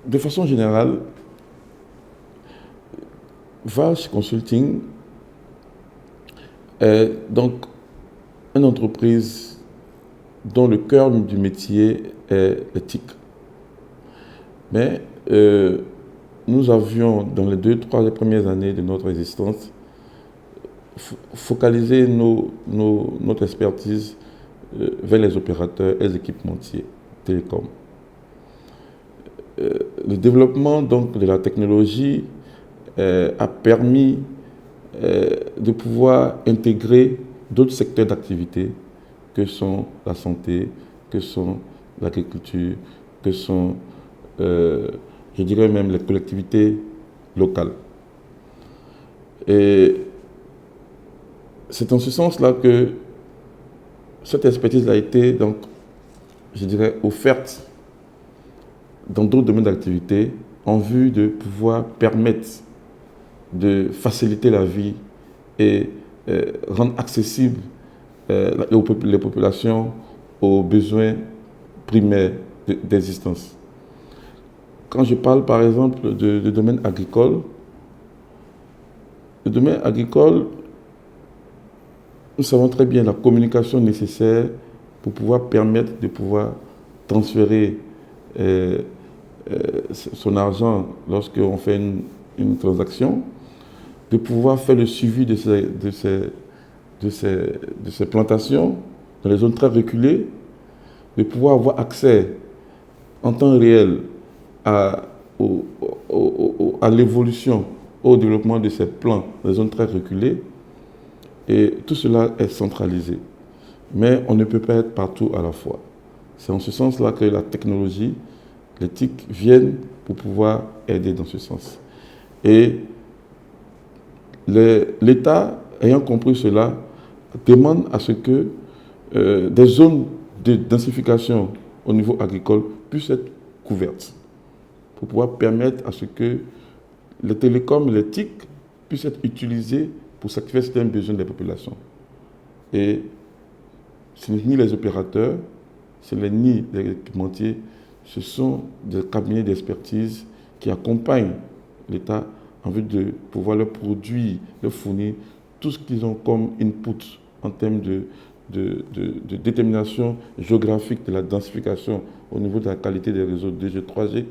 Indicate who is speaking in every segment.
Speaker 1: de façon générale, Vache Consulting est donc une entreprise dont le cœur du métier est l'éthique. Mais nous avions, dans les 2-3 premières années de notre existence, focalisé notre expertise vers les opérateurs et les équipementiers télécoms. Le développement donc, de la technologie a permis de pouvoir intégrer d'autres secteurs d'activité que sont la santé, que sont l'agriculture, que sont, je dirais même, les collectivités locales. Et c'est en ce sens-là que cette expertise a été, donc, je dirais, offerte dans d'autres domaines d'activité en vue de pouvoir permettre de faciliter la vie et rendre accessible les populations aux besoins primaires d'existence. Quand je parle par exemple de domaine agricole, le domaine agricole, nous savons très bien la communication nécessaire pour pouvoir permettre de pouvoir transférer son argent lorsqu'on fait une transaction, de pouvoir faire le suivi de ces plantations dans les zones très reculées, de pouvoir avoir accès en temps réel à l'évolution, au développement de ces plans dans les zones très reculées. Et tout cela est centralisé. Mais on ne peut pas être partout à la fois. C'est en ce sens-là que la technologie, l'éthique viennent pour pouvoir aider dans ce sens. Et l'État, ayant compris cela, demande à ce que des zones de densification au niveau agricole puissent être couvertes pour pouvoir permettre à ce que les télécoms et les TIC puissent être utilisés pour satisfaire certains besoins des populations. Et ce n'est ni les opérateurs, ce n'est ni les équipementiers, ce sont des cabinets d'expertise qui accompagnent l'État en vue de pouvoir leur produire, leur fournir tout ce qu'ils ont comme input en termes de détermination géographique de la densification au niveau de la qualité des réseaux 2G, 3G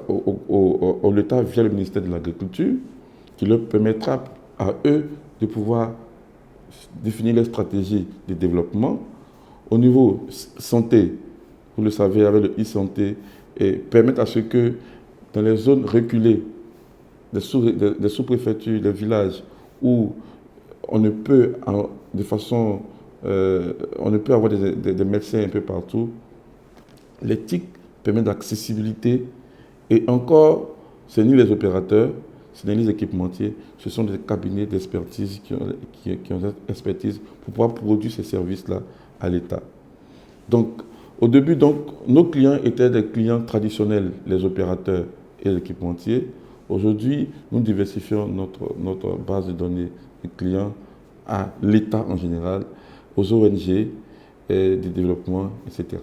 Speaker 1: au l'État via le ministère de l'Agriculture, qui leur permettra à eux de pouvoir définir leur stratégie de développement. Au niveau santé, vous le savez, avec le e-santé, et permettre à ce que dans les zones reculées, des sous-préfectures, des villages où on ne peut, on ne peut avoir des médecins un peu partout, l'éthique permet d'accessibilité et encore, ce n'est ni les opérateurs, ce n'est ni les équipementiers, ce sont des cabinets d'expertise qui ont cette expertise pour pouvoir produire ces services-là à l'État. Donc, au début, donc, nos clients étaient des clients traditionnels, les opérateurs et les équipementiers. Aujourd'hui, nous diversifions notre base de données de clients à l'État en général, aux ONG, du développement, etc.